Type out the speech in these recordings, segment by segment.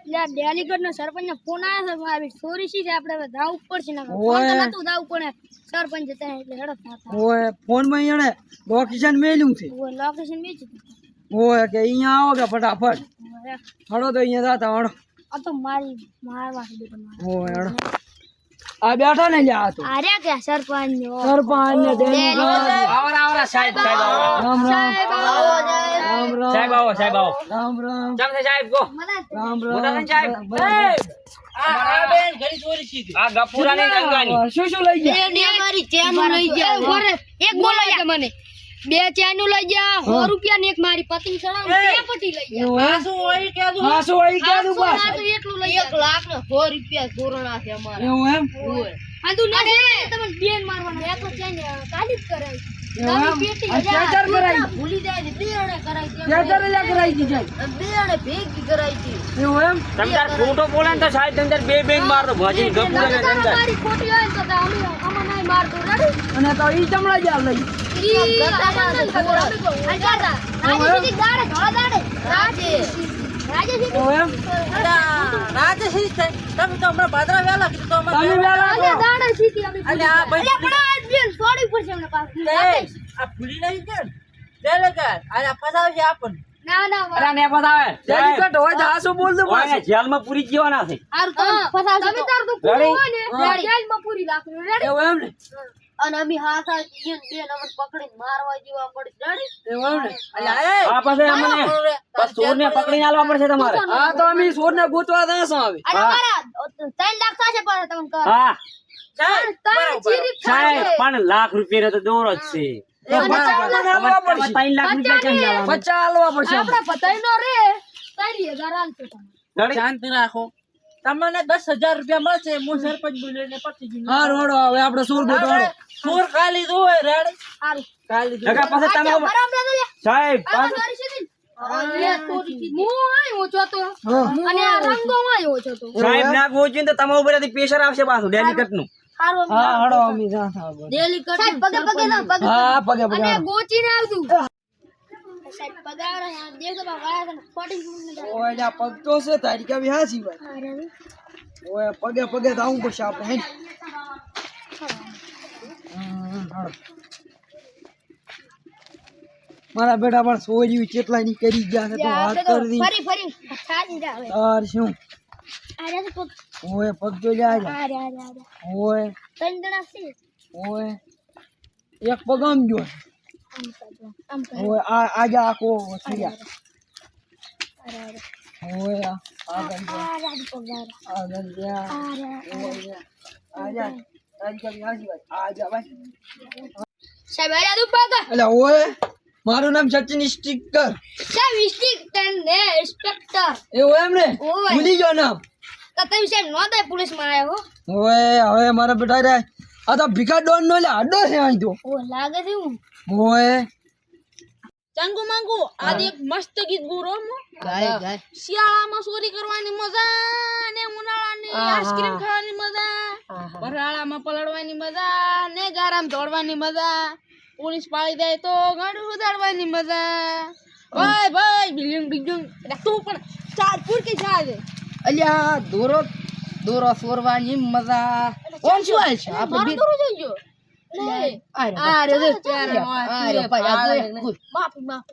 Delegate નો સરપંચ નો phone આવ્યો છે મારી ચોરી છે આપણે હવે જાવ ઉપર છે ને ફોન તો નતું જાવ પણ સરપંચ હતા એટલે હેડો થાતા ઓય ફોન માં એને લોકેશન મેલ્યું છે ઓય લોકેશન મેચી ઓય કે અહીંયા આવો કે ફટાફટ હળો તો અહીંયા જાતા હળો આ તો મારવા છે તમારે ઓય હળો આ બેઠા ને લ્યા આ તો અરે કે સરપંચ નો સરપંચ ને આવરા સાહેબ રામ રામ રામ રામ સાહેબ આવો રામ રામ કેમ છે સાહેબ કો રામ મોટા રામ સાહેબ આ બેન ઘડી ચોરી સીધી આ ગપુરા ની ગંગાની શું લઈ ગયા મારી ચેન લઈ ગયા એક બોલો યા મને બે ચેન લઈ ગયા 100 રૂપિયા ને એક મારી પતંગ ચડાવ બે પટી લઈ ગયા હાસુ હોય કે દુ હાસુ હોય કે દુ બસ એટલું લઈ 1 લાખ ને 100 રૂપિયા ધોરણા છે અમારા એવું એમ આ તું ના તમે બેન મારવાના એક ચેન કાઢી જ કરાય અત્યાચાર કરાઈ ભૂલી જાય છે બેડે કરાઈ અત્યાચાર લ્યા કરાઈ દીધી બેડે ભેગી કરાઈ છે એવું એમ તમે તાર ખોટો બોલે ને તો સાહેબ તમે તાર બે માર દો ભાજી ગપુરા ને ગંગા મારી ખોટી હોય તો અમે નહીં મારતો રેડી અને તો ઈ ચમડા જા લઈ એવું એમ રાજેશી તમે તો હમણાં બાદરા વેલા કીધું તો તમે વેલા આ ભૂલી નહીં કે લે લે કર આ ફસાવશે આપણ ના ના અરે ને ફસાવે તેની કટ હોય તો હાસુ બોલ દો ઓય જેલમાં પૂરી જીવાના છે તમે તાર તો પૂરું હોય ને જેલમાં પૂરી રાખો રેડી એવું એમ ને અને અમે હાથા ઈન બે નંબર પકડીને મારવા જેવા પડી રેડી એવું એમ ને અલ્યા એ આ પાસે અમને બસ ચોરને પકડીને આલવા પડશે તમારે હા તો અમે સોરને ગોતવા દાસો આવે અને મારા 3 લાખ થશે પણ તમે કર હા સાહેબ પણ લાખ રૂપિયા તો દોરો જ છે 3 લાખ રૂપિયા ચાલી 50 આલવા પડશે આપડા પતાઈ નો રે 3000 આલતો તમે શાંત રાખો તમને 10,000 રૂપિયા મળશે હું સરપંચ બોલીને પતી ગયું હા રોડો હવે આપણે સોર ગોતવાડો ચોર ખાલી દો રેડ સારું ખાલી દો લગા પાસે તમે સાહેબ સાહેબ ના ગોચીને તો તમારા ઉપર પ્રેશર આવશે પાછું ડેલિકેટ નું હા હડો અમે જાતા હા પગે પગે ઓય જા પગ તો છે તારી કે હાસી ભાઈ ઓય પગે પગે જાવું પડશે આપણે હે મારા બેટા પણ સોજી કેટલા ની કરી ગયા છે તો વાત કરી દી તાર શું ઓય પગ જો જાય ઓય ઓય એક પગ આમ જો ઓય આજા આખો સિયા ઓય આગળ જા ઓય આજા તારી કે હાસી ભાઈ આજા ભાઈ એટલે ઓય મારું નામ સચિન સ્ટીકર એવું એમ ને ભૂલી ગયો નામ પોલીસ માં આવ્યો ઓય હવે મારા બેટા રે આ તો ભીખા ડોન નો લે આડો છે અહીં તો લાગે છે હું ઓય ચાંગુ માંગુ આજે એક મસ્ત ગીત ગુરો શિયાળામાં ચોરી કરવાની મજા ને ઉનાળાની આઈસ્ક્રીમ ખાવાની મજા ભરાળામાં પલળવાની મજા ને ગારામાં દોડવાની મજા પોલીસ પાડી દે તો ગાડું ઉડાડવાની મજા ભાઈ ભાઈ બિલ્ડિંગ બિલ્ડિંગ તું પણ ચાર પૂરતી ચાલે અલ્યા દોરો સોરવાની મજા કોણ શું આય છે આપણે દૂર જોજો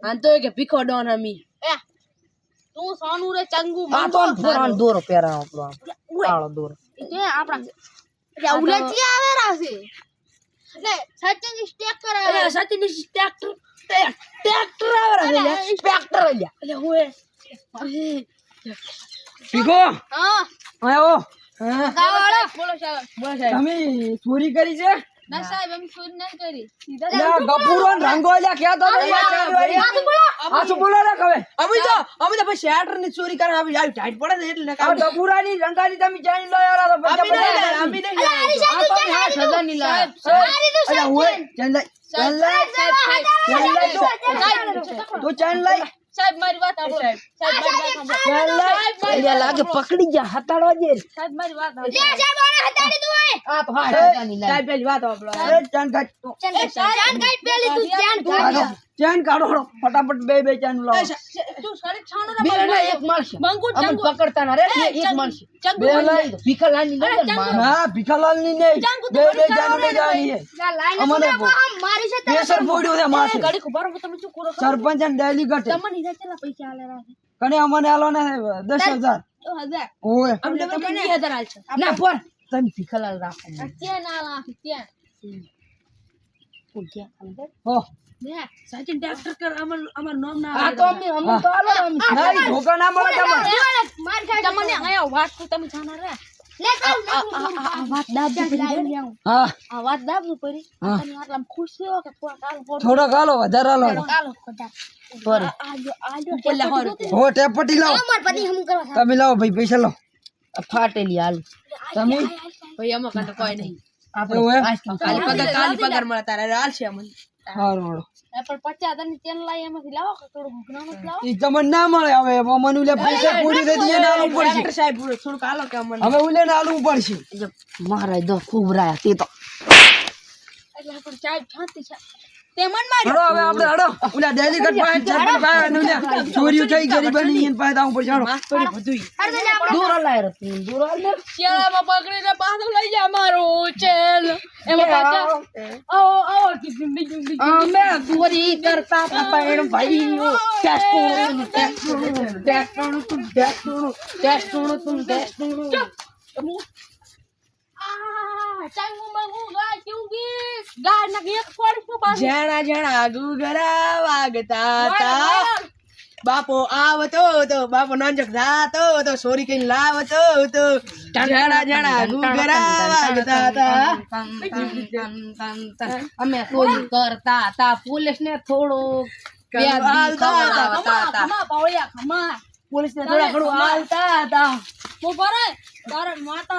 આન તો કે ભીખો ડોન અમી તું સોનું રે ચંગુ આ તો ફોરાન દોરો પહેરા આપણો કાળો દોરો તે આપણા ઉલચી આવે રાસે લે સચિન સ્ટેક કરે સચિન ટ્રેક્ટર આવે રે ટ્રેક્ટર અલ્યા એટલે હોએ ભીખો હા આયો કાવાળો બોલો સાહેબ તમે ચોરી કરી છે ના સાહેબ અમે ચોરી નહીં કરી યા ગપુરો રંગો લ્યા ક્યાં તો આસુ બોલો રે કવે અમે તો પછી શેટર ની ચોરી કરે આવી ટાઈટ પડે ને એટલે આ ગપુરાની રંગાની તમે જાણી લો યાર અમે નહીં સજા ની લા અરે ઓય ચંદ તો ચંદ લઈ સાહેબ મારી વાત સાંભળો સાહેબ મારી વાત સાંભળો એટલે લાગે પકડી ગયા હતાડવા દે સાહેબ મારી વાત સાંભળો આ તો હા સાહેબ પેલી વાત આપણો ચંદ કાટ ચાંદ કાઈ પેલી તું ચાંદ ચેન કાઢો હળો. ફટાફટ બે ચેન લાવો. તું સડી છાનો રે બે ના એક મારશે મંગુ અમને ચંગુ પકડતા ના રે એક મારશે ચંગુ બે લઈ ભીખાલાલની લઈ લે માર ના ભીખાલાલ ની નહીં. બે ચેન લઈ જવાની છે. ના, લાઈને અમને શું કામ? આમ મારી છે પ્રેશર પડ્યું છે માથે. ગાડી કો બરોબર તમે શું કરો સરપંચ અને ડેલીગેટ તમને હીરા કેટલા પૈસા આલે રાખે કને અમને આલો ને 10,000. 1000 ઓય અમને તમને 2000 આલશે ના પર તમે ભીખાલાલ રાખો ત્યાં ના રાખી ત્યાં હો ને સચિન ટ્રેક્ટર કર અમાર નામ ના આ તો અમે તો આલો ને અમે ના ઈ ધોકા ના મળે તમારે. માર ખાય તમને આયા વાત તો તમે જાના રે લે ચાલ આ વાત દાબી પડી હા આ વાત દાબી પડી હા. તમે આટલા ખુશ થયો કે થોડા કાલ ફોટો થોડોક હાલો વધારે હાલો. કાલો ખોટા પર આજો કેટલા હોર હો ટેપ પટ્ટી લાવો. માર પતિ હમ કરવા તમે લાવો ભાઈ પૈસા લાવો. ફાટેલી હાલ તમે ભાઈ અમે કાંતો કોઈ નહીં એવું હે? કાલી પગાર મળે તારે આલશે અમને હારું હાલો. પણ 50,000 ની ચેન લાવી એમાંથી લાવો કે થોડું ઘણું લાવો ઈ તમને ના મળે હવે મનુ લે પૈસા પૂરી થઈ દી એને આલવું પડશે. સાહેબ થોડું કાલો કે અમને હવે ઉલે ને આલવું પડશે. મારા દો ખૂબ રાયા તે તો એટલે પણ સાહેબ શાંતિ છે તે મન માં હડો હવે આપણે હડો ઉલા ડેલીગેટ પાસે સરપંચ પાસે ને ઉલા ચોરીઓ થઈ ગરી બની એને પાસે આવું પડશે. હડો દૂર લાય રે દૂર હાલ ને શિયાળામાં પકડીને પાછો લઈ જા મારું ચેન એમાં પાછા આવો જિંદગી અમે ચોરી કરતા હતા પણ ભાઈઓ ટેસ્ટોણું ચાંગુ મંગુ ગાય ક્યુંગી ગાય ના એક ફોડ પર પાછો જાણા જાણા ગુગરા વાગતા તા બાપો આવતો તો બાપો નાનક જાતો તો સોરી કઈ લાવતો તો જાણા જાણા ગુગરા વાગતા તા. અમે ચોરી કરતા હતા પોલીસ ને થોડું ખમા પાવળિયા ખમા પોલીસ ને થોડા ઘણું હાલતા હતા. હું કરે તારે માતા